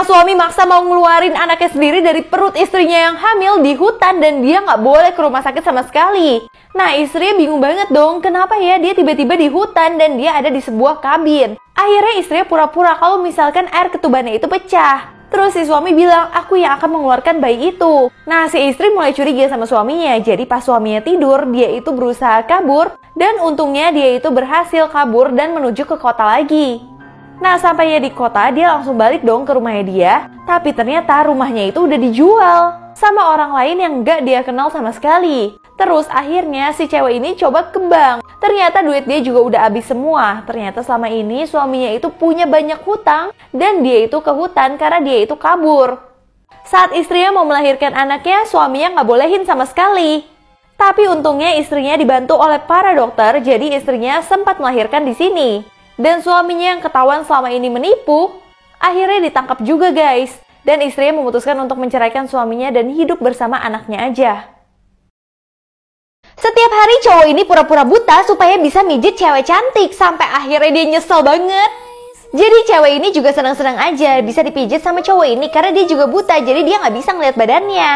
Sang suami maksa mau ngeluarin anaknya sendiri dari perut istrinya yang hamil di hutan dan dia nggak boleh ke rumah sakit sama sekali. Nah, istrinya bingung banget dong, kenapa ya dia tiba-tiba di hutan dan dia ada di sebuah kabin. Akhirnya istrinya pura-pura kalau misalkan air ketubannya itu pecah. Terus si suami bilang, aku yang akan mengeluarkan bayi itu. Nah, si istri mulai curiga sama suaminya. Jadi pas suaminya tidur, dia itu berusaha kabur. Dan untungnya dia itu berhasil kabur dan menuju ke kota lagi. Nah, sampainya di kota, dia langsung balik dong ke rumahnya dia. Tapi ternyata rumahnya itu udah dijual sama orang lain yang gak dia kenal sama sekali. Terus akhirnya si cewek ini coba ke bank. Ternyata duit dia juga udah habis semua. Ternyata selama ini suaminya itu punya banyak hutang. Dan dia itu ke hutan karena dia itu kabur. Saat istrinya mau melahirkan anaknya, suaminya gak bolehin sama sekali. Tapi untungnya istrinya dibantu oleh para dokter. Jadi istrinya sempat melahirkan di sini. Dan suaminya yang ketahuan selama ini menipu, akhirnya ditangkap juga guys. Dan istrinya memutuskan untuk menceraikan suaminya dan hidup bersama anaknya aja. Setiap hari cowok ini pura-pura buta supaya bisa mijit cewek cantik. Sampai akhirnya dia nyesel banget. Jadi cewek ini juga senang-senang aja bisa dipijit sama cowok ini karena dia juga buta. Jadi dia nggak bisa ngeliat badannya.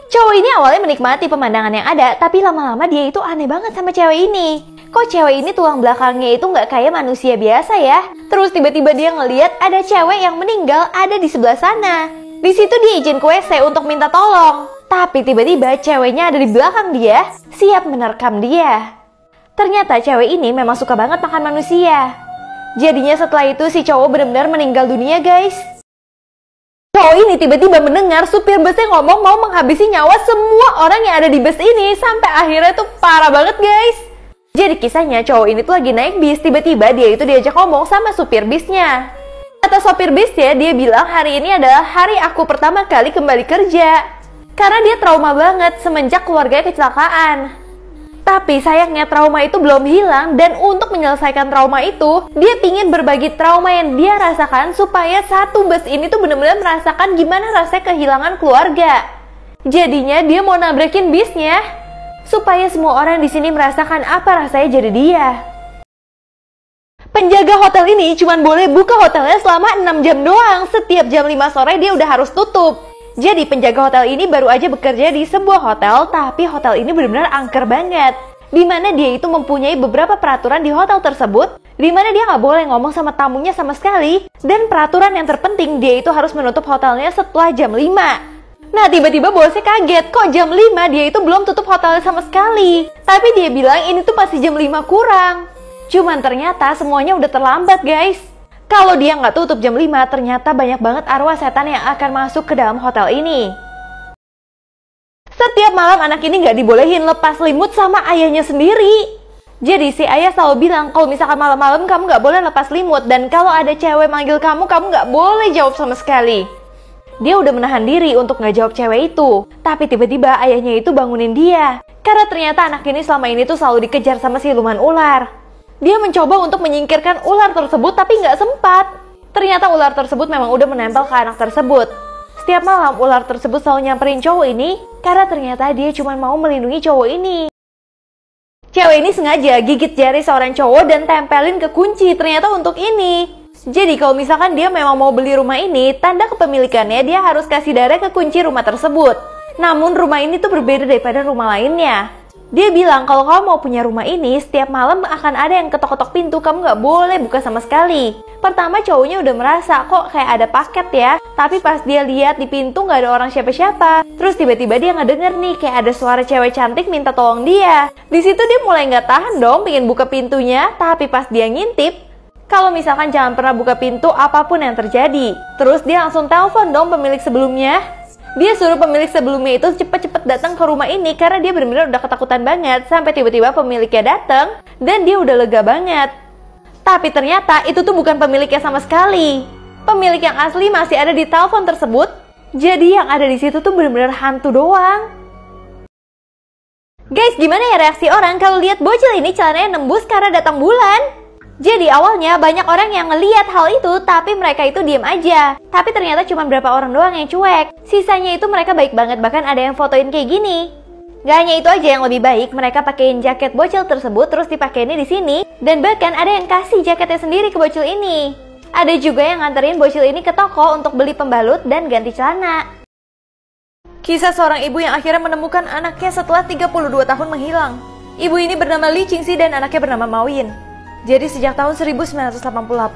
Cowok ini awalnya menikmati pemandangan yang ada. Tapi lama-lama dia itu aneh banget sama cewek ini. Kok cewek ini tulang belakangnya itu nggak kayak manusia biasa ya? Terus tiba-tiba dia ngeliat ada cewek yang meninggal ada di sebelah sana. Di situ dia izin ke WC untuk minta tolong. Tapi tiba-tiba ceweknya ada di belakang dia, siap menerkam dia. Ternyata cewek ini memang suka banget makan manusia. Jadinya setelah itu si cowok benar-benar meninggal dunia guys. Cowok ini tiba-tiba mendengar supir busnya ngomong mau menghabisi nyawa semua orang yang ada di bus ini. Sampai akhirnya tuh parah banget guys. Jadi kisahnya cowok ini tuh lagi naik bis, tiba-tiba dia itu diajak ngomong sama supir bisnya. Kata supir bisnya, dia bilang hari ini adalah hari aku pertama kali kembali kerja. Karena dia trauma banget semenjak keluarganya kecelakaan. Tapi sayangnya trauma itu belum hilang dan untuk menyelesaikan trauma itu, dia pingin berbagi trauma yang dia rasakan supaya satu bus ini tuh benar-benar merasakan gimana rasanya kehilangan keluarga. Jadinya dia mau nabrekin bisnya supaya semua orang di sini merasakan apa rasanya jadi dia. Penjaga hotel ini cuma boleh buka hotelnya selama 6 jam doang. Setiap jam 5 sore dia udah harus tutup. Jadi penjaga hotel ini baru aja bekerja di sebuah hotel, tapi hotel ini benar-benar angker banget. Dimana dia itu mempunyai beberapa peraturan di hotel tersebut, dimana dia nggak boleh ngomong sama tamunya sama sekali. Dan peraturan yang terpenting, dia itu harus menutup hotelnya setelah jam 5. Nah tiba-tiba bosnya kaget, kok jam 5 dia itu belum tutup hotelnya sama sekali. Tapi dia bilang ini tuh masih jam 5 kurang. Cuman ternyata semuanya udah terlambat guys. Kalau dia nggak tutup jam 5, ternyata banyak banget arwah setan yang akan masuk ke dalam hotel ini. Setiap malam anak ini nggak dibolehin lepas selimut sama ayahnya sendiri. Jadi si ayah selalu bilang kalau misalkan malam-malam kamu nggak boleh lepas selimut. Dan kalau ada cewek manggil kamu nggak boleh jawab sama sekali. Dia udah menahan diri untuk nggak jawab cewek itu. Tapi tiba-tiba ayahnya itu bangunin dia. Karena ternyata anak ini selama ini tuh selalu dikejar sama siluman ular. Dia mencoba untuk menyingkirkan ular tersebut tapi nggak sempat. Ternyata ular tersebut memang udah menempel ke anak tersebut. Setiap malam ular tersebut selalu nyamperin cowok ini karena ternyata dia cuma mau melindungi cowok ini. Cewek ini sengaja gigit jari seorang cowok dan tempelin ke kunci ternyata untuk ini. Jadi kalau misalkan dia memang mau beli rumah ini, tanda kepemilikannya dia harus kasih darah ke kunci rumah tersebut. Namun rumah ini tuh berbeda daripada rumah lainnya. Dia bilang kalau kamu mau punya rumah ini, setiap malam akan ada yang ketok-ketok pintu, kamu nggak boleh buka sama sekali. Pertama cowoknya udah merasa kok kayak ada paket ya. Tapi pas dia lihat di pintu nggak ada orang siapa-siapa. Terus tiba-tiba dia ngedenger nih kayak ada suara cewek cantik minta tolong dia. Di situ dia mulai nggak tahan dong pengen buka pintunya. Tapi pas dia ngintip, kalau misalkan jangan pernah buka pintu apapun yang terjadi. Terus dia langsung telepon dong pemilik sebelumnya. Dia suruh pemilik sebelumnya itu cepet-cepet datang ke rumah ini karena dia benar-benar udah ketakutan banget. Sampai tiba-tiba pemiliknya datang dan dia udah lega banget. Tapi ternyata itu tuh bukan pemiliknya sama sekali. Pemilik yang asli masih ada di telepon tersebut. Jadi yang ada di situ tuh benar-benar hantu doang. Guys, gimana ya reaksi orang kalau lihat bocil ini celananya nembus karena datang bulan? Jadi awalnya banyak orang yang ngeliat hal itu, tapi mereka itu diem aja. Tapi ternyata cuma berapa orang doang yang cuek. Sisanya itu mereka baik banget, bahkan ada yang fotoin kayak gini. Gak hanya itu aja yang lebih baik, mereka pakein jaket bocil tersebut terus dipakein di sini. Dan bahkan ada yang kasih jaketnya sendiri ke bocil ini. Ada juga yang nganterin bocil ini ke toko untuk beli pembalut dan ganti celana. Kisah seorang ibu yang akhirnya menemukan anaknya setelah 32 tahun menghilang. Ibu ini bernama Lee Qingxi dan anaknya bernama Mao Yin. Jadi sejak tahun 1988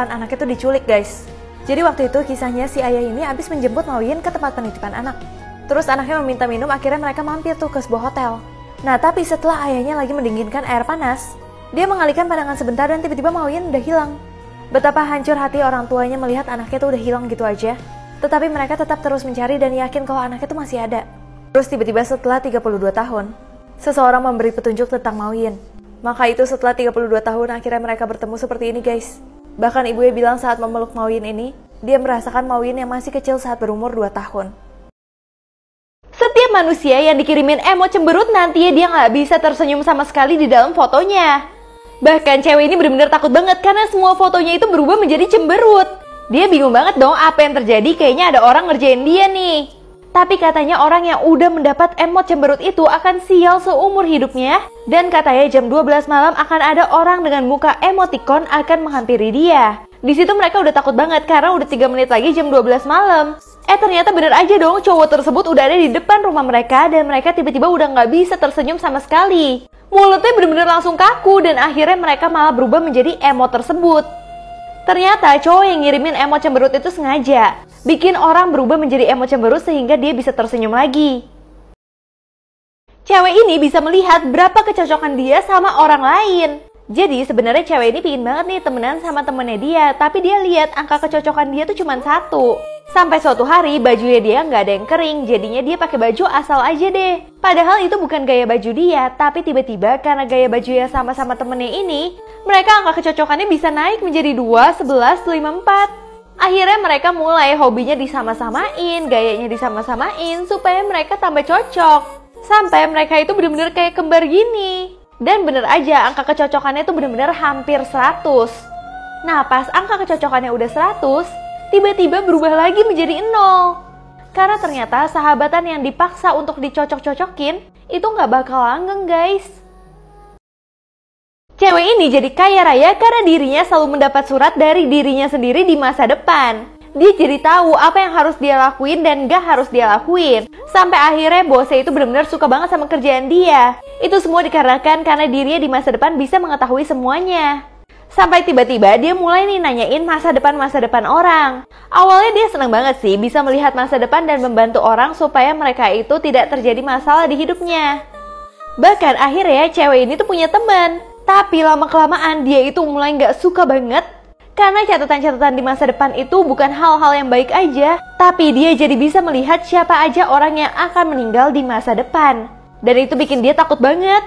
anaknya tuh diculik guys. Jadi waktu itu kisahnya si ayah ini habis menjemput Mao Yin ke tempat penitipan anak. Terus anaknya meminta minum, akhirnya mereka mampir tuh ke sebuah hotel. Nah tapi setelah ayahnya lagi mendinginkan air panas, dia mengalihkan pandangan sebentar dan tiba-tiba Mao Yin udah hilang. Betapa hancur hati orang tuanya melihat anaknya tuh udah hilang gitu aja. Tetapi mereka tetap terus mencari dan yakin kalau anaknya tuh masih ada. Terus tiba-tiba setelah 32 tahun, seseorang memberi petunjuk tentang Mao Yin. Maka itu setelah 32 tahun akhirnya mereka bertemu seperti ini guys. Bahkan ibunya bilang saat memeluk Mao Yin ini, dia merasakan Mao Yin yang masih kecil saat berumur 2 tahun. Setiap manusia yang dikirimin emot cemberut nantinya dia nggak bisa tersenyum sama sekali di dalam fotonya. Bahkan cewek ini benar-benar takut banget karena semua fotonya itu berubah menjadi cemberut. Dia bingung banget dong apa yang terjadi, kayaknya ada orang ngerjain dia nih. Tapi katanya orang yang udah mendapat emot cemberut itu akan sial seumur hidupnya. Dan katanya jam 12 malam akan ada orang dengan muka emoticon akan menghampiri dia. Di situ mereka udah takut banget karena udah 3 menit lagi jam 12 malam. Ternyata bener aja dong, cowok tersebut udah ada di depan rumah mereka dan mereka tiba-tiba udah nggak bisa tersenyum sama sekali. Mulutnya bener-bener langsung kaku dan akhirnya mereka malah berubah menjadi emot tersebut. Ternyata cowok yang ngirimin emot cemberut itu sengaja bikin orang berubah menjadi emot cemberut sehingga dia bisa tersenyum lagi. Cewek ini bisa melihat berapa kecocokan dia sama orang lain. Jadi sebenarnya cewek ini pingin banget nih temenan sama temennya dia, tapi dia lihat angka kecocokan dia tuh cuma 1. Sampai suatu hari bajunya dia nggak ada yang kering, jadinya dia pakai baju asal aja deh. Padahal itu bukan gaya baju dia, tapi tiba-tiba karena gaya bajunya sama-sama temennya ini, mereka angka kecocokannya bisa naik menjadi 2, 11, 5, 4. Akhirnya mereka mulai hobinya disama-samain, gayanya disama-samain, supaya mereka tambah cocok. Sampai mereka itu bener-bener kayak kembar gini. Dan bener aja angka kecocokannya itu bener-bener hampir 100. Nah pas angka kecocokannya udah 100, tiba-tiba berubah lagi menjadi 0. Karena ternyata sahabatan yang dipaksa untuk dicocok-cocokin itu nggak bakal langgeng guys. Cewek ini jadi kaya raya karena dirinya selalu mendapat surat dari dirinya sendiri di masa depan. Dia jadi tahu apa yang harus dia lakuin dan gak harus dia lakuin. Sampai akhirnya bosnya itu benar-benar suka banget sama kerjaan dia. Itu semua dikarenakan karena dirinya di masa depan bisa mengetahui semuanya. Sampai tiba-tiba dia mulai nih nanyain masa depan orang. Awalnya dia senang banget sih bisa melihat masa depan dan membantu orang supaya mereka itu tidak terjadi masalah di hidupnya. Bahkan akhirnya cewek ini tuh punya teman. Tapi lama-kelamaan dia itu mulai gak suka banget. Karena catatan-catatan di masa depan itu bukan hal-hal yang baik aja, tapi dia jadi bisa melihat siapa aja orang yang akan meninggal di masa depan. Dan itu bikin dia takut banget.